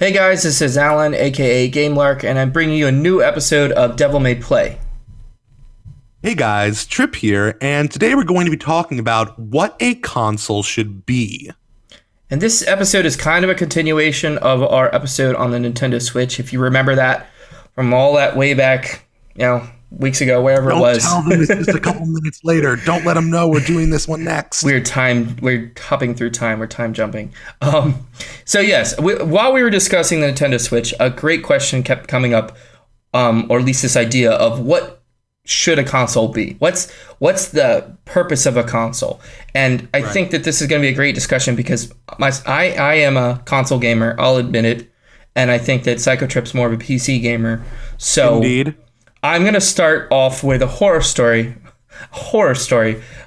Hey guys, this is Alan, aka Game Lark, and I'm bringing you a new episode of Devil May Play. Hey guys, Trip here, and today we're going to be talking about what a console should be. And this episode is kind of a continuation of our episode on the Nintendo Switch. If you remember that from all that way back, weeks ago, wherever it was. Don't tell them it's just a couple minutes later. Don't let them know we're doing this one next. We're hopping through time. We're time jumping. So yes, while we were discussing the Nintendo Switch, a great question kept coming up, or at least this idea of what should a console be? What's the purpose of a console? And I think that this is going to be a great discussion because I am a console gamer. I'll admit it, and I think that Psychotrip's more of a PC gamer. So Indeed. I'm going to start off with a horror story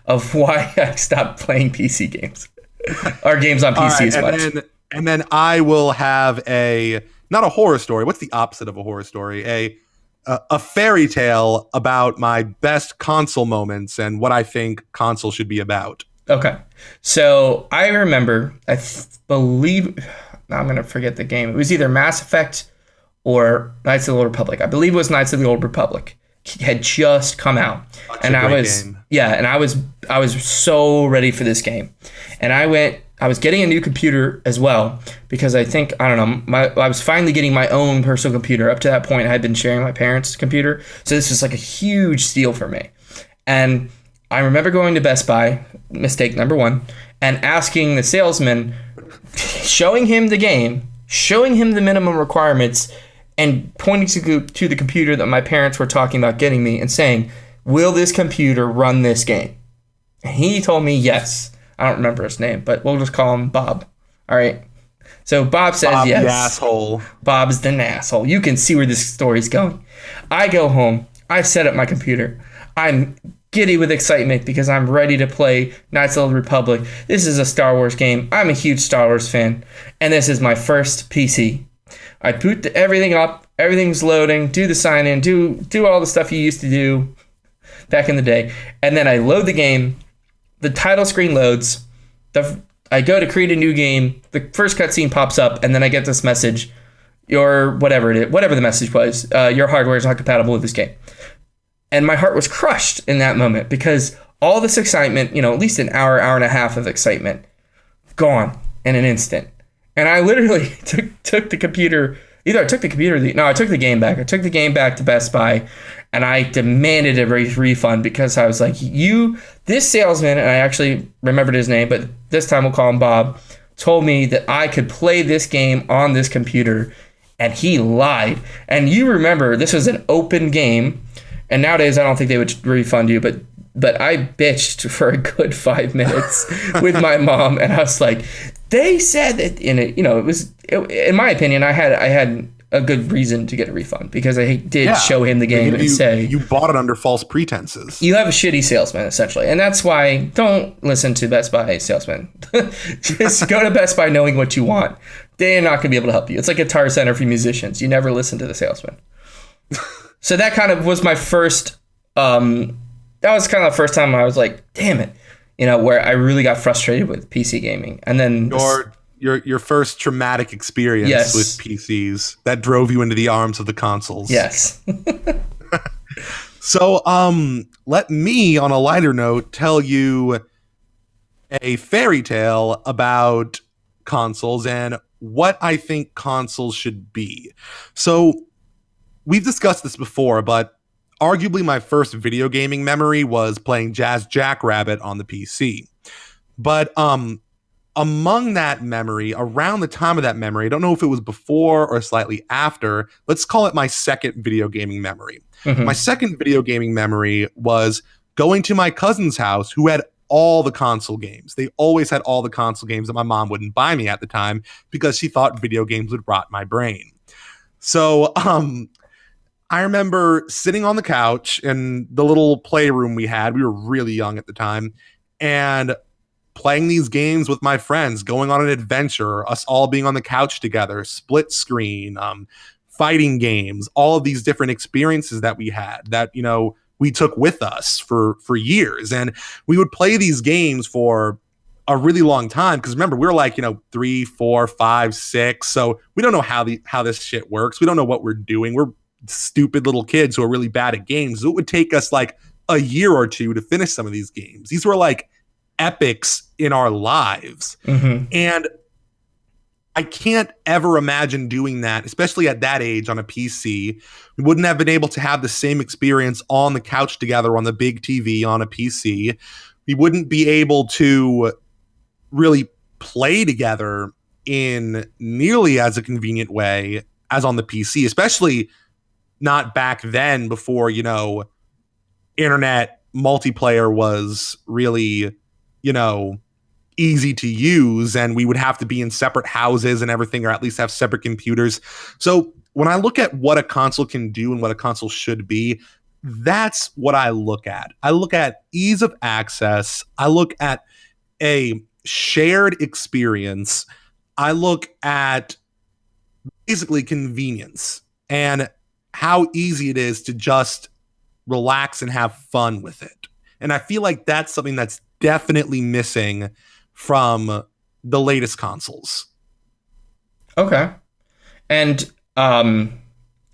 of why I stopped playing PC games or games on PC as much. And then I will have not a horror story. What's the opposite of a horror story? A fairy tale about my best console moments and what I think console should be about. Okay. So I remember, believe, I'm going to forget the game. It was either Mass Effect or Knights of the Old Republic. I believe it was Knights of the Old Republic. It had just come out. And I was so ready for this game. And I was getting a new computer as well because I was finally getting my own personal computer. Up to that point, I had been sharing my parents' computer. So this was like a huge deal for me. And I remember going to Best Buy, mistake number one, and asking the salesman, showing him the game, showing him the minimum requirements, and pointing to the computer that my parents were talking about getting me and saying, will this computer run this game? And he told me yes. I don't remember his name, but we'll just call him Bob. All right. So Bob says Bob, yes. the asshole. Bob's the asshole. You can see where this story's going. I go home. I set up my computer. I'm giddy with excitement because I'm ready to play Knights of the Republic. This is a Star Wars game. I'm a huge Star Wars fan. And this is my first PC. I boot everything up. Everything's loading. Do the sign in. Do all the stuff you used to do back in the day. And then I load the game. The title screen loads. I go to create a new game. The first cutscene pops up, and then I get this message: whatever the message was, your hardware is not compatible with this game. And my heart was crushed in that moment because all this excitement, at least an hour and a half of excitement, gone in an instant. And I literally took the computer. I took the game back. I took the game back to Best Buy, and I demanded a refund because I was like, this salesman, and I actually remembered his name, but this time we'll call him Bob, told me that I could play this game on this computer, and he lied. And you remember, this was an open game, and nowadays I don't think they would refund you, but I bitched for a good 5 minutes with my mom, and I was like, they said that in my opinion, I had a good reason to get a refund because I did show him the game and say, you bought it under false pretenses. You have a shitty salesman, essentially. And that's why don't listen to Best Buy salesmen. Just go to Best Buy knowing what you want. They're not going to be able to help you. It's like a Guitar Center for musicians. You never listen to the salesman. So that kind of was my first, that was kind of the first time I was like, damn it, where I really got frustrated with PC gaming. And then your first traumatic experience with PCs that drove you into the arms of the consoles. Yes. So, let me, on a lighter note, tell you a fairy tale about consoles and what I think consoles should be. So, we've discussed this before, but arguably my first video gaming memory was playing Jazz Jackrabbit on the PC. But among that memory, around the time of that memory, I don't know if it was before or slightly after, let's call it my second video gaming memory. Mm-hmm. My second video gaming memory was going to my cousin's house who had all the console games. They always had all the console games that my mom wouldn't buy me at the time because she thought video games would rot my brain. So, I remember sitting on the couch in the little playroom we had. We were really young at the time, and playing these games with my friends, going on an adventure, us all being on the couch together, split screen, fighting games, all of these different experiences that we had that, we took with us for years. And we would play these games for a really long time, because remember, we're like, 3, 4, 5, 6. So we don't know how this shit works. We don't know what we're doing. We're stupid little kids who are really bad at games. So it would take us like a year or two to finish some of these games. These were like epics in our lives. Mm-hmm. And I can't ever imagine doing that, especially at that age on a PC. We wouldn't have been able to have the same experience on the couch together on the big TV on a PC. We wouldn't be able to really play together in nearly as a convenient way as on the PC, especially not back then before, internet multiplayer was really, easy to use, and we would have to be in separate houses and everything, or at least have separate computers. So when I look at what a console can do and what a console should be, that's what I look at. I look at ease of access. I look at a shared experience. I look at basically convenience and how easy it is to just relax and have fun with it. And I feel like that's something that's definitely missing from the latest consoles. Okay. And I'll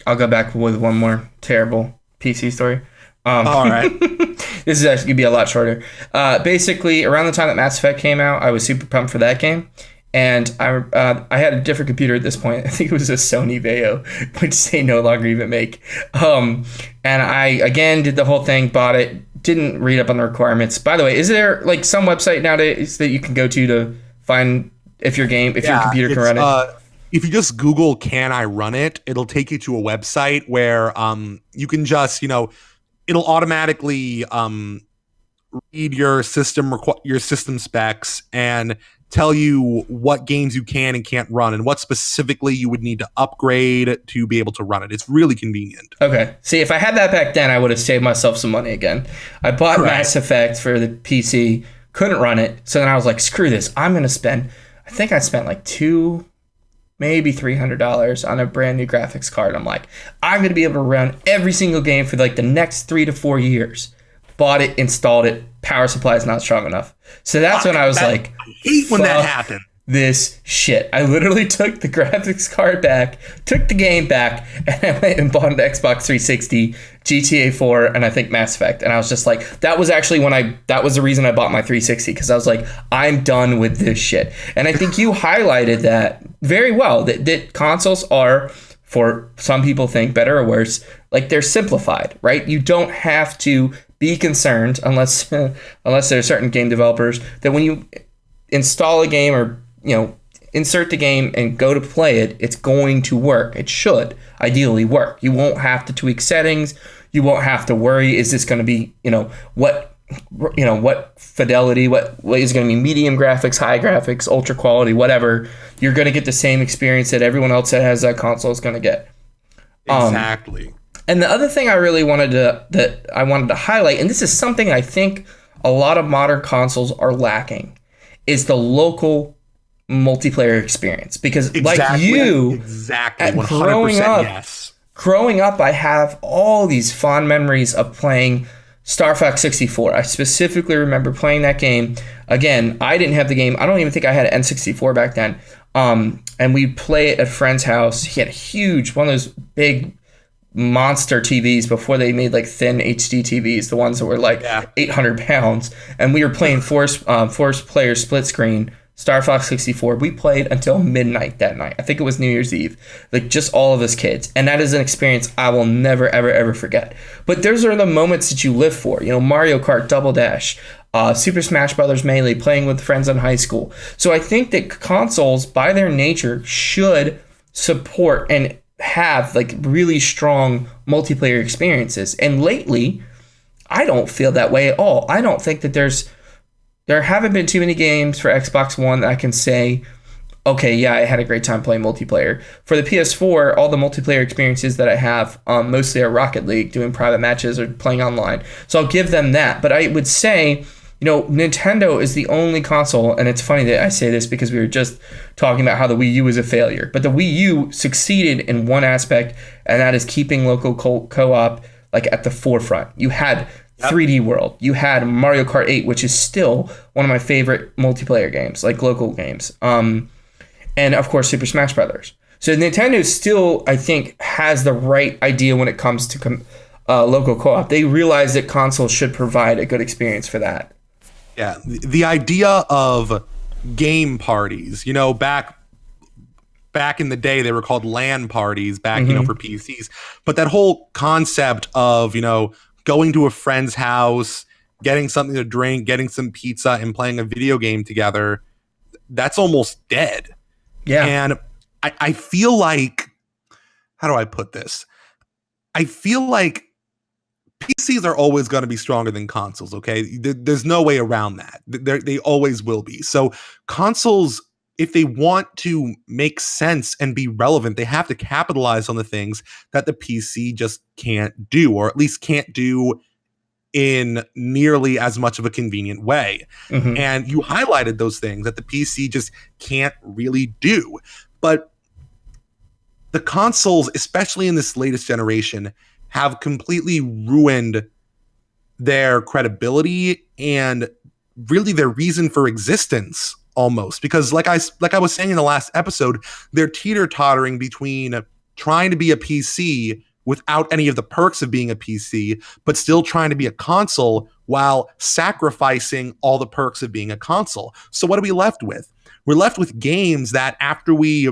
go back with one more terrible PC story. All right. This is actually going to be a lot shorter. Basically, around the time that Mass Effect came out, I was super pumped for that game. And I had a different computer at this point. I think it was a Sony Vaio, which they no longer even make. And I, again, did the whole thing, bought it, didn't read up on the requirements. By the way, is there like some website nowadays that you can go to find if your computer can run it? If you just Google "can I run it," it'll take you to a website where you can just, it'll automatically read your system specs and tell you what games you can and can't run and what specifically you would need to upgrade to be able to run it. It's really convenient. Okay. See, if I had that back then, I would have saved myself some money again. I bought Mass Effect for the PC, couldn't run it. So then I was like, screw this. I'm going to spend, I think I spent like maybe $300 on a brand new graphics card. I'm like, I'm going to be able to run every single game for like the next 3 to 4 years. Bought it, installed it, power supply is not strong enough. So that's when I was like, I hate when that happened. This shit. I literally took the graphics card back, took the game back, and I went and bought an Xbox 360, GTA 4, and I think Mass Effect. And I was just like, that was actually that was the reason I bought my 360, because I was like, I'm done with this shit. And I think you highlighted that very well, that consoles are, for some people think better or worse, like they're simplified, right? You don't have to be concerned unless there are certain game developers that when you install a game or insert the game and go to play it, it's going to work. It should ideally work. You won't have to tweak settings. You won't have to worry, is this going to be what fidelity, what is going to be medium graphics, high graphics, ultra quality, whatever. You're going to get the same experience that everyone else that has that console is going to get. Exactly. And the other thing I really wanted to highlight, and this is something I think a lot of modern consoles are lacking, is the local multiplayer experience. Because like you, 100%, growing up, I have all these fond memories of playing Star Fox 64. I specifically remember playing that game. Again, I didn't have the game. I don't even think I had an N64 back then. And we'd play it at a friend's house. He had a huge, one of those big monster TVs before they made like thin HD TVs, the ones that were like 800 pounds. And we were playing four player split screen Star Fox 64. We played until midnight that night. I think it was New Year's Eve. Like just all of us kids. And that is an experience I will never, ever, ever forget. But those are the moments that you live for. Mario Kart Double Dash, Super Smash Brothers Melee, playing with friends in high school. So I think that consoles, by their nature, should support and have like really strong multiplayer experiences. And lately, I don't feel that way at all. I don't think that there haven't been too many games for Xbox One that I can say, okay, yeah, I had a great time playing multiplayer. For the PS4, all the multiplayer experiences that I have mostly are Rocket League, doing private matches or playing online. So I'll give them that. But I would say, Nintendo is the only console, and it's funny that I say this because we were just talking about how the Wii U was a failure. But the Wii U succeeded in one aspect, and that is keeping local co-op like at the forefront. You had 3D World. You had Mario Kart 8, which is still one of my favorite multiplayer games, like local games. And of course, Super Smash Brothers. So Nintendo still, I think, has the right idea when it comes to local co-op. They realize that consoles should provide a good experience for that. Yeah, the idea of game parties, back in the day, they were called LAN parties back, for PCs. But that whole concept of, going to a friend's house, getting something to drink, getting some pizza, and playing a video game together, that's almost dead. Yeah. And I feel like, how do I put this? I feel like PCs are always going to be stronger than consoles, okay? There's no way around that. They always will be. So consoles, if they want to make sense and be relevant, they have to capitalize on the things that the PC just can't do, or at least can't do in nearly as much of a convenient way. Mm-hmm. And you highlighted those things that the PC just can't really do. But the consoles, especially in this latest generation, have completely ruined their credibility and really their reason for existence almost. Because like I was saying in the last episode, they're teeter-tottering between trying to be a PC without any of the perks of being a PC, but still trying to be a console while sacrificing all the perks of being a console. So what are we left with? We're left with games that after we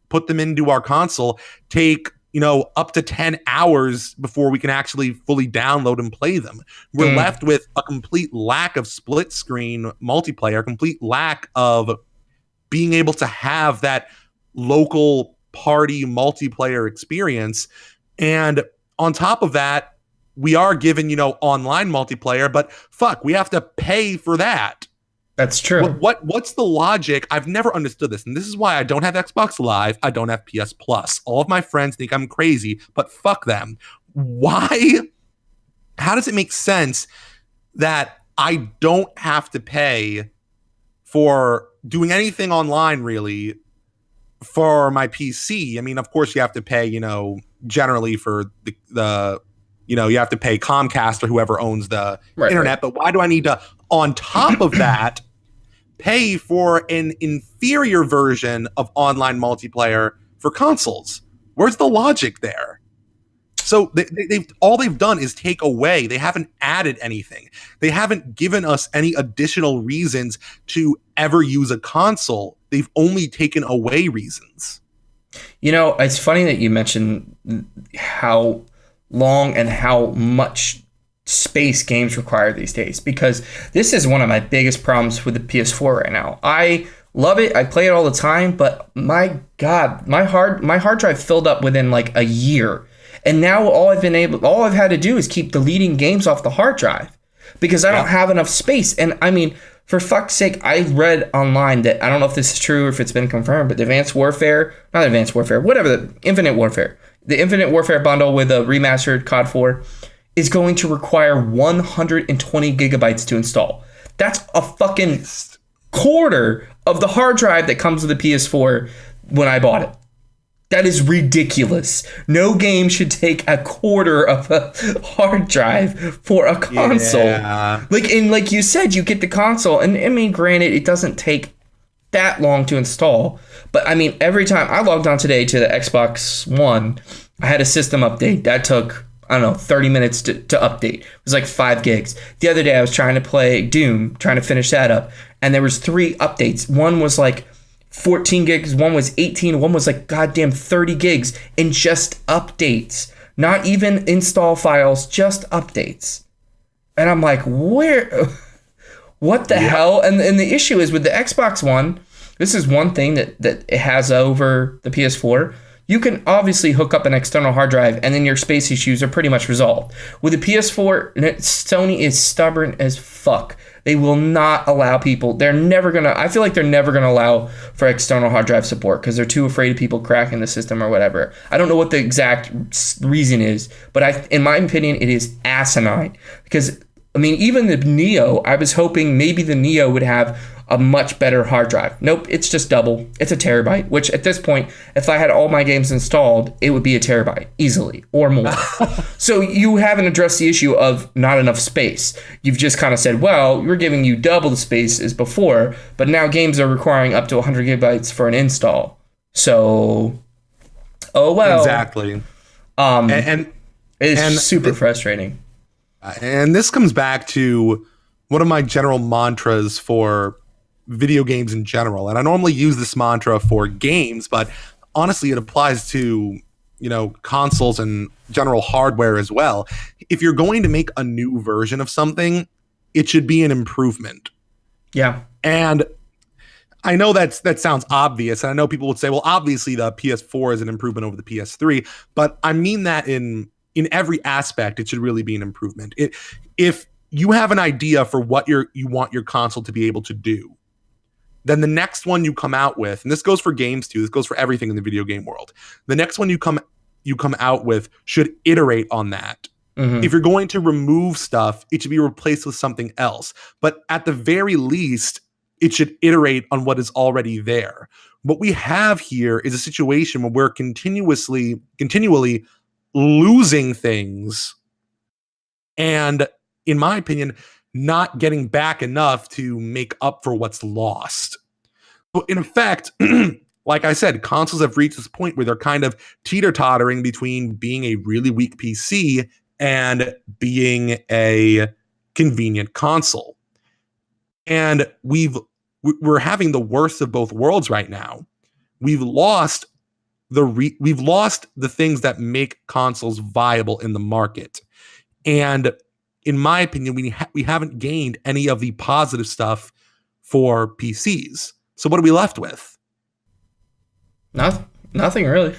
put them into our console take up to 10 hours before we can actually fully download and play them. We're left with a complete lack of split screen multiplayer, complete lack of being able to have that local party multiplayer experience. And on top of that, we are given, online multiplayer, but fuck, we have to pay for that. That's true. What's the logic? I've never understood this. And this is why I don't have Xbox Live. I don't have PS Plus. All of my friends think I'm crazy, but fuck them. Why? How does it make sense that I don't have to pay for doing anything online really for my PC? I mean, of course you have to pay, generally for the you have to pay Comcast or whoever owns the internet. Right. But why do I need to, on top of that, pay for an inferior version of online multiplayer for consoles? Where's the logic there? So all they've done is take away. They haven't added anything. They haven't given us any additional reasons to ever use a console. They've only taken away reasons. It's funny that you mentioned how long and how much space games require these days, because this is one of my biggest problems with the PS4 right now. I love it. I play it all the time, but my God, my hard drive filled up within like a year. And now all I've had to do is keep deleting games off the hard drive because I don't have enough space. And I mean, for fuck's sake, I read online that, I don't know if this is true or if it's been confirmed, but the Infinite Warfare bundle with a remastered COD 4 is going to require 120 gigabytes to install. That's a fucking quarter of the hard drive that comes with the PS4 when I bought it. That is ridiculous. No game should take a quarter of a hard drive for a console. Yeah. Like you said, you get the console, and I mean, granted, it doesn't take that long to install, but I mean, every time I logged on today to the Xbox One, I had a system update that took, 30 minutes to update. It was like 5 gigs. The other day I was trying to play Doom, trying to finish that up, and there was 3 updates. One was like 14 gigs, one was 18, one was like goddamn 30 gigs in just updates. Not even install files, just updates. And I'm like, what the hell? And the issue is with the Xbox One, this is one thing that it has over the PS4. You can obviously hook up an external hard drive and then your space issues are pretty much resolved. With the PS4, Sony is stubborn as fuck. They will not allow people. I feel like they're never going to allow for external hard drive support because they're too afraid of people cracking the system or whatever. I don't know what the exact reason is, but in my opinion, it is asinine. Because, I mean, even the Neo, I was hoping maybe the Neo would have a much better hard drive. Nope, it's just double. It's a terabyte, which at this point, if I had all my games installed, it would be a terabyte easily or more. So you haven't addressed the issue of not enough space. You've just kind of said, well, we're giving you double the space as before, but now games are requiring up to 100 gigabytes for an install. So, oh well. Exactly. It's super frustrating. And this comes back to one of my general mantras for video games in general. And I normally use this mantra for games, but honestly, it applies to, consoles and general hardware as well. If you're going to make a new version of something, it should be an improvement. Yeah. And I know that sounds obvious. And I know people would say, well, obviously the PS4 is an improvement over the PS3, but I mean that in every aspect, it should really be an improvement. If you have an idea for what you want your console to be able to do, then the next one you come out with, and this goes for games too, this goes for everything in the video game world, the next one you come out with should iterate on that. Mm-hmm. If you're going to remove stuff, it should be replaced with something else. But at the very least, it should iterate on what is already there. What we have here is a situation where we're continually losing things and, in my opinion, not getting back enough to make up for what's lost. So in effect, like I said, consoles have reached this point where they're kind of teeter-tottering between being a really weak PC and being a convenient console. And we're having the worst of both worlds right now. We've lost the things that make consoles viable in the market. And in my opinion, we haven't gained any of the positive stuff for PCs. So what are we left with? Nothing really.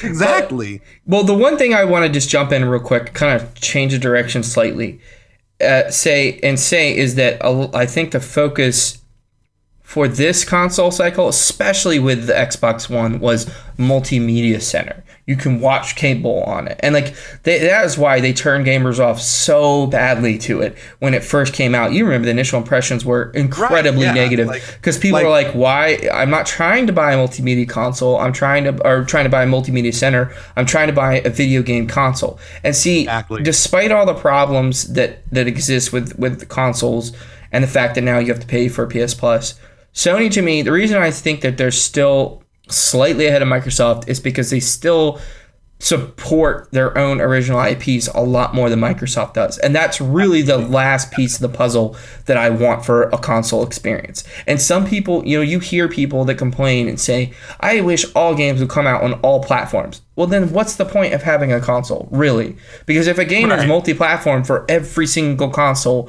Exactly. Well, the one thing I want to just jump in real quick, kind of change the direction slightly, say is that I think the focus for this console cycle, especially with the Xbox One, was multimedia center. You can watch cable on it. And that is why they turned gamers off so badly to it when it first came out. You remember the initial impressions were incredibly negative because people were like, why? I'm not trying to buy a multimedia console. I'm trying to buy a multimedia center. I'm trying to buy a video game console. And see, despite all the problems that exist with the consoles and the fact that now you have to pay for PS Plus, Sony, to me, the reason I think that they're still slightly ahead of Microsoft is because they still support their own original IPs a lot more than Microsoft does. And that's really the last piece of the puzzle that I want for a console experience. And some people, you hear people that complain and say, I wish all games would come out on all platforms. Well, then what's the point of having a console, really? Because if a game is multi-platform for every single console,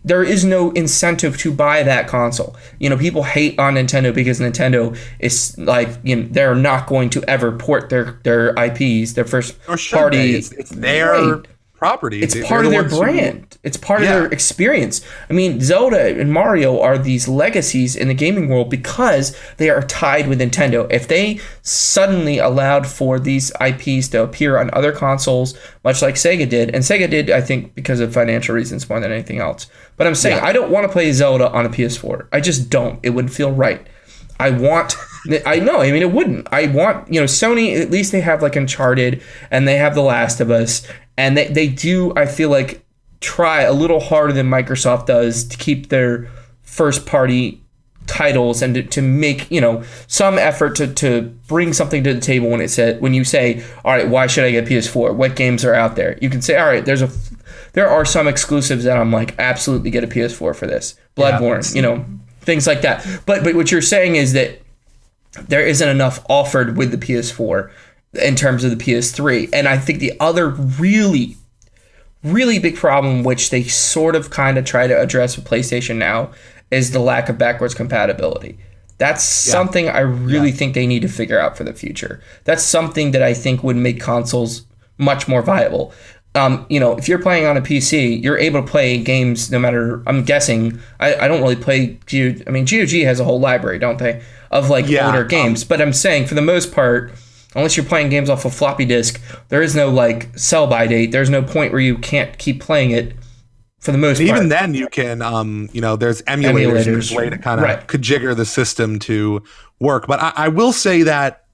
there is no incentive to buy that console. People hate on Nintendo because Nintendo is they're not going to ever port their IPs, their first party. It's their property. It's part of their brand. It's part of their experience. I mean, Zelda and Mario are these legacies in the gaming world because they are tied with Nintendo. If they suddenly allowed for these IPs to appear on other consoles, much like Sega did, and Sega did, I think, because of financial reasons more than anything else. But I'm saying, I don't want to play Zelda on a PS4. I just don't. It wouldn't feel right. It wouldn't. I want, Sony, at least they have Uncharted and they have The Last of Us. And they do, I feel like, try a little harder than Microsoft does to keep their first party titles and to make, some effort to bring something to the table when you say, all right, why should I get PS4? What games are out there? You can say, all right, there are some exclusives that I'm like, absolutely get a PS4 for this. Bloodborne, things like that. But what you're saying is that there isn't enough offered with the PS4 in terms of the PS3. And I think the other really, really big problem, which they sort of kind of try to address with PlayStation now, is the lack of backwards compatibility. That's something I really think they need to figure out for the future. That's something that I think would make consoles much more viable. If you're playing on a PC, you're able to play games no matter, I'm guessing, I don't really play GOG. I mean, GOG has a whole library, don't they, of older games. But I'm saying, for the most part, unless you're playing games off a floppy disk, there is no sell-by date. There's no point where you can't keep playing it for the most part. Even then, you can, there's emulators. There's a way to kind of configure the system to work. But I will say that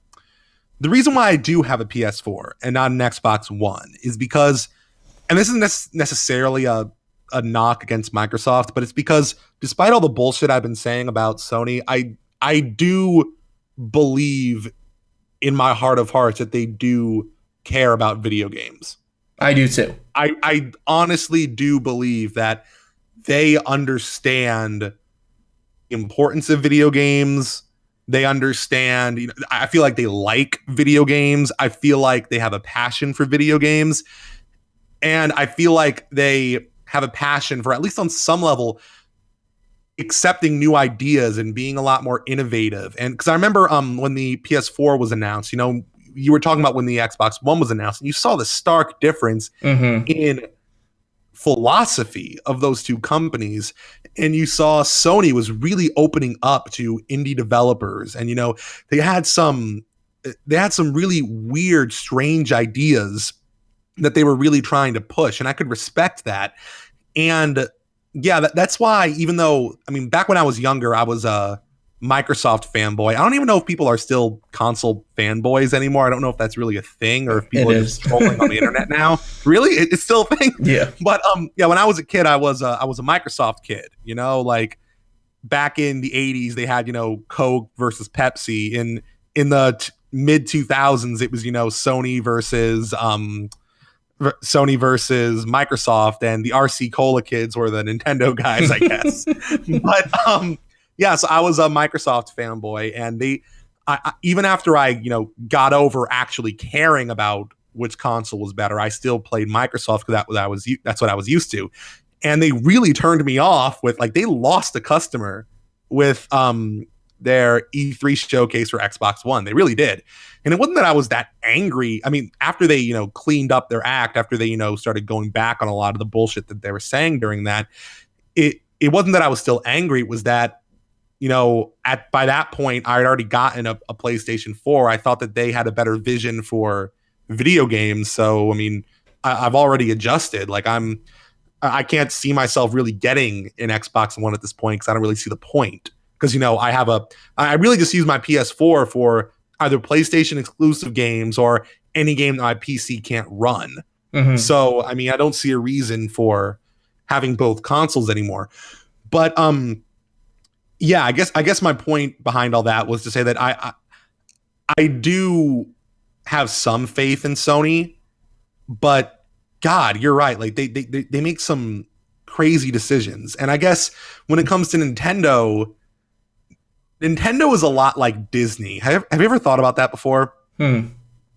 the reason why I do have a PS4 and not an Xbox One is because, and this isn't necessarily a knock against Microsoft, but it's because despite all the bullshit I've been saying about Sony, I do believe in my heart of hearts that they do care about video games. I do too. I honestly do believe that they understand the importance of video games. They understand, I feel like they like video games. I feel like they have a passion for video games. And I feel like they have a passion for, at least on some level, accepting new ideas and being a lot more innovative. And because I remember when the PS4 was announced, you were talking about when the Xbox One was announced, and you saw the stark difference in philosophy of those two companies. And you saw Sony was really opening up to indie developers. And, they had some really weird, strange ideas that they were really trying to push. And I could respect that. And yeah, that's why, even though, back when I was younger, I was a Microsoft fanboy. I don't even know if people are still console fanboys anymore. I don't know if that's really a thing or if people are just trolling on the internet now. Really? It's still a thing? Yeah. But when I was a kid, I was a Microsoft kid, like back in the 80s, they had, Coke versus Pepsi. In the mid 2000s, it was, Sony versus Microsoft, and the RC Cola kids were the Nintendo guys, I guess. But yeah, so I was a Microsoft fanboy, and even after I got over actually caring about which console was better, I still played Microsoft because that's what I was used to. And they really turned me off with, they lost a customer with their E3 showcase for Xbox One. They really did. And it wasn't that I was that angry. After they, cleaned up their act, after they, started going back on a lot of the bullshit that they were saying during that, it wasn't that I was still angry. It was that, by that point, I had already gotten a PlayStation 4. I thought that they had a better vision for video games. So, I've already adjusted. I can't see myself really getting an Xbox One at this point because I don't really see the point. Because, I really just use my PS4 for either PlayStation exclusive games or any game that my PC can't run. Mm-hmm. So, I don't see a reason for having both consoles anymore. But, yeah, I guess my point behind all that was to say that I do have some faith in Sony, but God, you're right. They make some crazy decisions. And I guess when it comes to Nintendo is a lot like Disney. Have you ever thought about that before?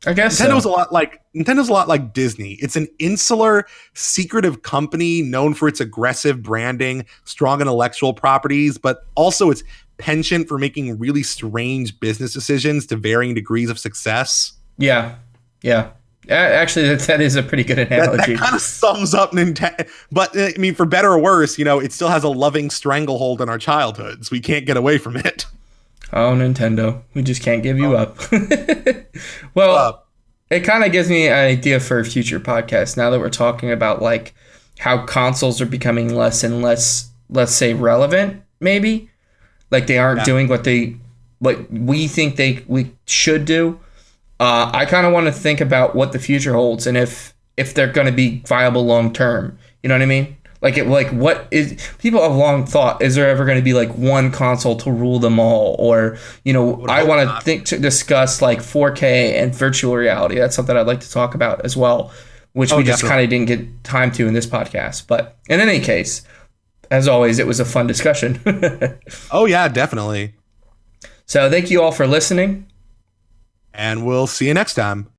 I guess Nintendo's a lot like Disney. It's an insular, secretive company known for its aggressive branding, strong intellectual properties, but also its penchant for making really strange business decisions to varying degrees of success. Yeah. Actually, that is a pretty good analogy. That kind of sums up Nintendo. But for better or worse, it still has a loving stranglehold on our childhoods. We can't get away from it. Oh, Nintendo. We just can't give you up. Well, it kind of gives me an idea for a future podcast now that we're talking about how consoles are becoming less and less, let's say, relevant, maybe. They aren't doing what we think we should do. I kind of want to think about what the future holds and if they're going to be viable long term. You know what I mean? What is, people have long thought, is there ever going to be one console to rule them all? Or, I want to discuss 4K and virtual reality. That's something I'd like to talk about as well, which we just kind of didn't get time to in this podcast. But in any case, as always, it was a fun discussion. Oh, yeah, definitely. So thank you all for listening. And we'll see you next time.